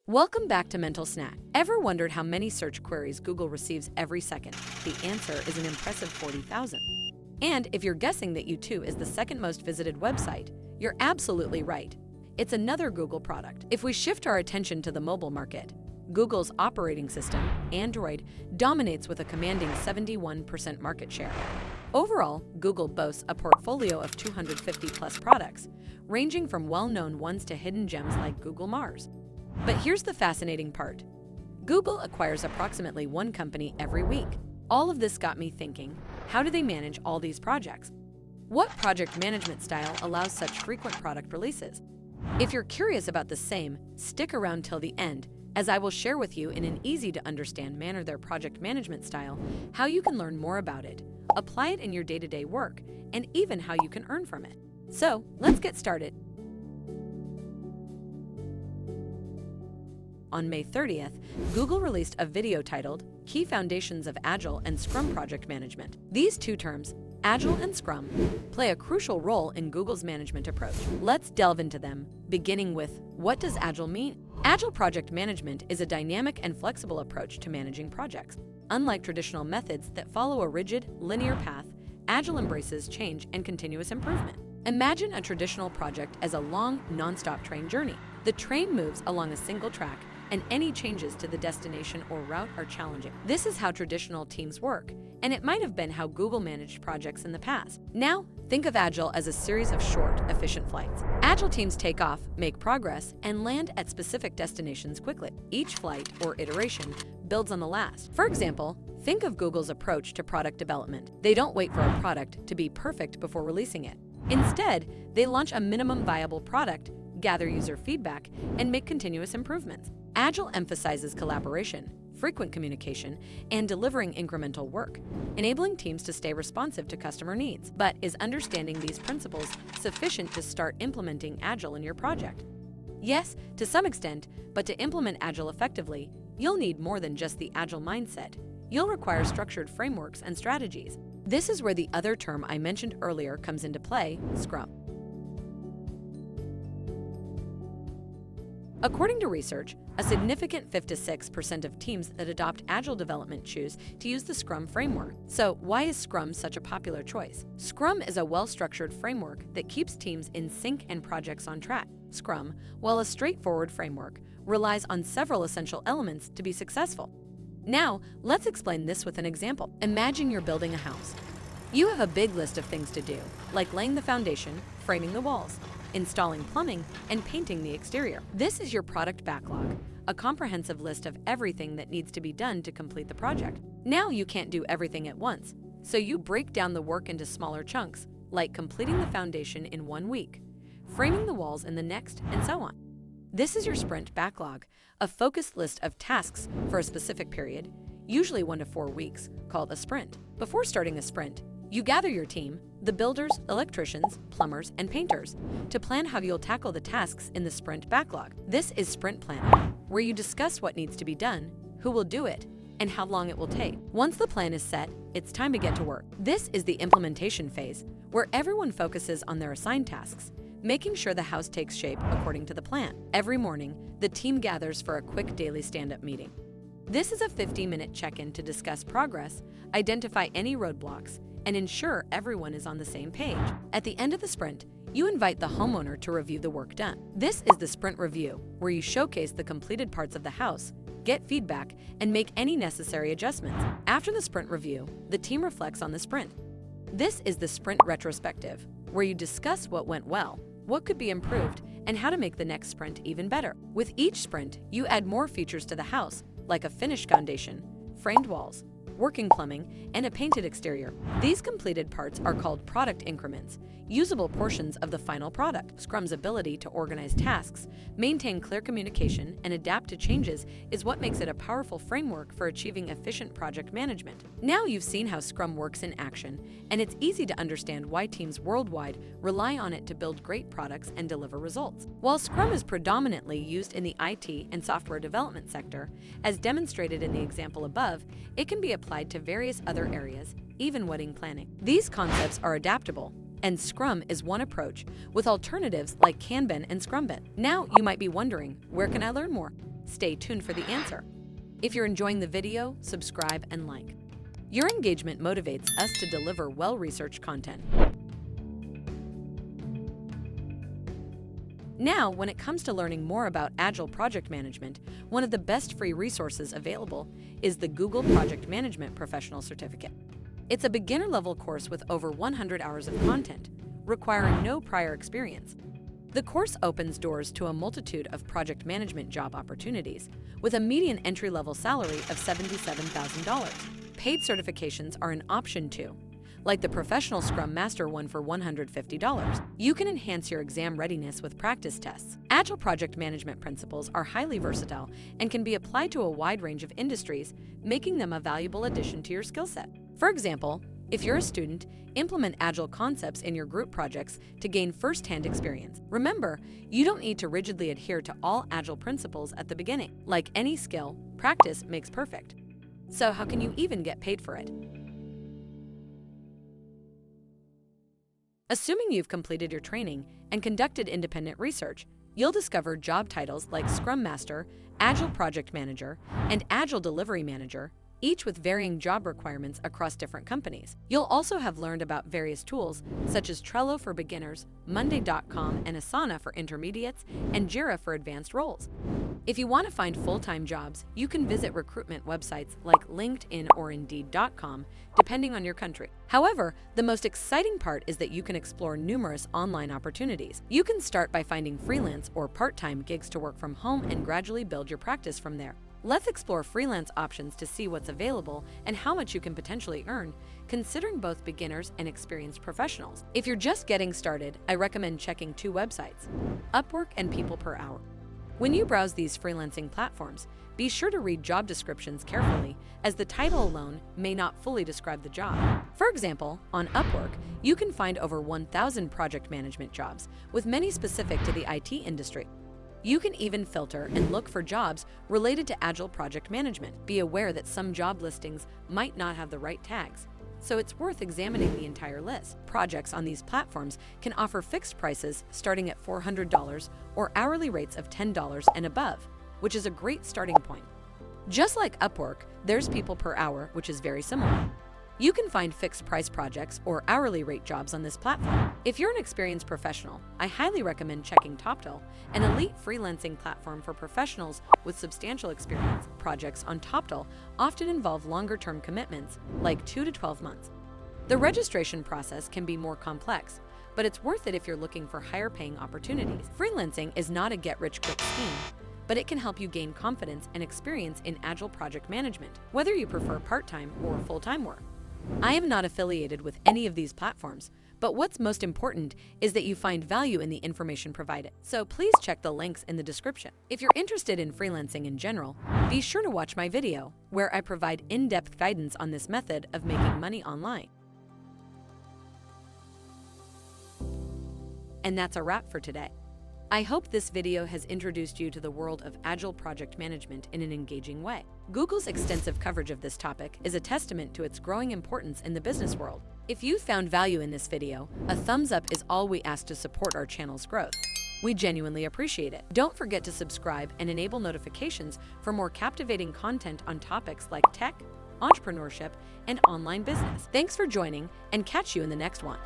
Welcome back to Mental Snack. Ever wondered how many search queries Google receives every second? The answer is an impressive 40,000. And if you're guessing that YouTube is the second most visited website, you're absolutely right. It's another Google product. If we shift our attention to the mobile market, Google's operating system, Android, dominates with a commanding 71% market share. Overall, Google boasts a portfolio of 250-plus products, ranging from well-known ones to hidden gems like Google Mars. But here's the fascinating part. Google acquires approximately one company every week. All of this got me thinking, how do they manage all these projects? What project management style allows such frequent product releases? If you're curious about the same, stick around till the end, as I will share with you in an easy-to-understand manner their project management style, how you can learn more about it, apply it in your day-to-day work, and even how you can earn from it. So, let's get started. On May 30th, Google released a video titled Key Foundations of Agile and Scrum Project Management. These two terms, Agile and Scrum, play a crucial role in Google's management approach. Let's delve into them, beginning with, what does Agile mean? Agile project management is a dynamic and flexible approach to managing projects. Unlike traditional methods that follow a rigid, linear path, Agile embraces change and continuous improvement. Imagine a traditional project as a long, non-stop train journey. The train moves along a single track, and any changes to the destination or route are challenging. This is how traditional teams work, and it might have been how Google managed projects in the past. Now, think of Agile as a series of short, efficient flights. Agile teams take off, make progress, and land at specific destinations quickly. Each flight or iteration builds on the last. For example, think of Google's approach to product development. They don't wait for a product to be perfect before releasing it. Instead, they launch a minimum viable product, gather user feedback, and make continuous improvements. Agile emphasizes collaboration, frequent communication, and delivering incremental work, enabling teams to stay responsive to customer needs. But is understanding these principles sufficient to start implementing Agile in your project? Yes, to some extent, but to implement Agile effectively, you'll need more than just the Agile mindset. You'll require structured frameworks and strategies. This is where the other term I mentioned earlier comes into play, Scrum. According to research, a significant 56% of teams that adopt Agile development choose to use the Scrum framework. So why is Scrum such a popular choice? Scrum is a well-structured framework that keeps teams in sync and projects on track. Scrum, while a straightforward framework, relies on several essential elements to be successful. Now, let's explain this with an example. Imagine you're building a house. You have a big list of things to do, like laying the foundation, framing the walls, installing plumbing, and painting the exterior. This is your product backlog, a comprehensive list of everything that needs to be done to complete the project. Now you can't do everything at once, so you break down the work into smaller chunks, like completing the foundation in 1 week, framing the walls in the next, and so on. This is your sprint backlog, a focused list of tasks for a specific period, usually 1 to 4 weeks, called a sprint. Before starting a sprint, you gather your team, the builders, electricians, plumbers, and painters, to plan how you'll tackle the tasks in the sprint backlog. This is sprint planning, where you discuss what needs to be done, who will do it, and how long it will take. Once the plan is set, it's time to get to work. This is the implementation phase, where everyone focuses on their assigned tasks, making sure the house takes shape according to the plan. Every morning, the team gathers for a quick daily stand-up meeting. This is a 50-minute check-in to discuss progress, identify any roadblocks, and ensure everyone is on the same page. At the end of the sprint, you invite the homeowner to review the work done. This is the sprint review, where you showcase the completed parts of the house, get feedback, and make any necessary adjustments. After the sprint review, the team reflects on the sprint. This is the sprint retrospective, where you discuss what went well, what could be improved, and how to make the next sprint even better. With each sprint, you add more features to the house, like a finished foundation, framed walls, working plumbing, and a painted exterior. These completed parts are called product increments, usable portions of the final product. Scrum's ability to organize tasks, maintain clear communication, and adapt to changes is what makes it a powerful framework for achieving efficient project management. Now you've seen how Scrum works in action, and it's easy to understand why teams worldwide rely on it to build great products and deliver results. While Scrum is predominantly used in the IT and software development sector, as demonstrated in the example above, it can be applied to various other areas, even wedding planning. These concepts are adaptable, and Scrum is one approach, with alternatives like Kanban and Scrumban. Now you might be wondering, where can I learn more? Stay tuned for the answer. If you're enjoying the video, subscribe and like. Your engagement motivates us to deliver well-researched content. Now, when it comes to learning more about Agile project management, one of the best free resources available is the Google Project Management Professional Certificate. It's a beginner-level course with over 100 hours of content, requiring no prior experience. The course opens doors to a multitude of project management job opportunities, with a median entry-level salary of $77,000. Paid certifications are an option too, like the Professional Scrum Master one for $150. You can enhance your exam readiness with practice tests. Agile project management principles are highly versatile and can be applied to a wide range of industries, making them a valuable addition to your skill set. For example, if you're a student, implement Agile concepts in your group projects to gain first-hand experience. Remember, you don't need to rigidly adhere to all Agile principles at the beginning. Like any skill, practice makes perfect. So how can you even get paid for it? Assuming you've completed your training and conducted independent research, you'll discover job titles like Scrum Master, Agile Project Manager, and Agile Delivery Manager, each with varying job requirements across different companies. You'll also have learned about various tools such as Trello for beginners, Monday.com and Asana for intermediates, and Jira for advanced roles. If you want to find full-time jobs, you can visit recruitment websites like LinkedIn or Indeed.com, depending on your country. However, the most exciting part is that you can explore numerous online opportunities. You can start by finding freelance or part-time gigs to work from home and gradually build your practice from there. Let's explore freelance options to see what's available and how much you can potentially earn, considering both beginners and experienced professionals. If you're just getting started, I recommend checking two websites, Upwork and People Per Hour. When you browse these freelancing platforms, be sure to read job descriptions carefully, as the title alone may not fully describe the job. For example, on Upwork, you can find over 1,000 project management jobs, with many specific to the IT industry. You can even filter and look for jobs related to Agile project management. Be aware that some job listings might not have the right tags, so it's worth examining the entire list. Projects on these platforms can offer fixed prices starting at $400 or hourly rates of $10 and above, which is a great starting point. Just like Upwork, there's People Per Hour, which is very similar. You can find fixed price projects or hourly rate jobs on this platform. If you're an experienced professional, I highly recommend checking TopTal, an elite freelancing platform for professionals with substantial experience. Projects on TopTal often involve longer-term commitments, like 2 to 12 months. The registration process can be more complex, but it's worth it if you're looking for higher-paying opportunities. Freelancing is not a get-rich-quick scheme, but it can help you gain confidence and experience in Agile project management, whether you prefer part-time or full-time work. I am not affiliated with any of these platforms, but what's most important is that you find value in the information provided. So please check the links in the description. If you're interested in freelancing in general, be sure to watch my video, where I provide in-depth guidance on this method of making money online. And that's a wrap for today. I hope this video has introduced you to the world of Agile project management in an engaging way. Google's extensive coverage of this topic is a testament to its growing importance in the business world. If you found value in this video, a thumbs up is all we ask to support our channel's growth. We genuinely appreciate it. Don't forget to subscribe and enable notifications for more captivating content on topics like tech, entrepreneurship, and online business. Thanks for joining, and catch you in the next one.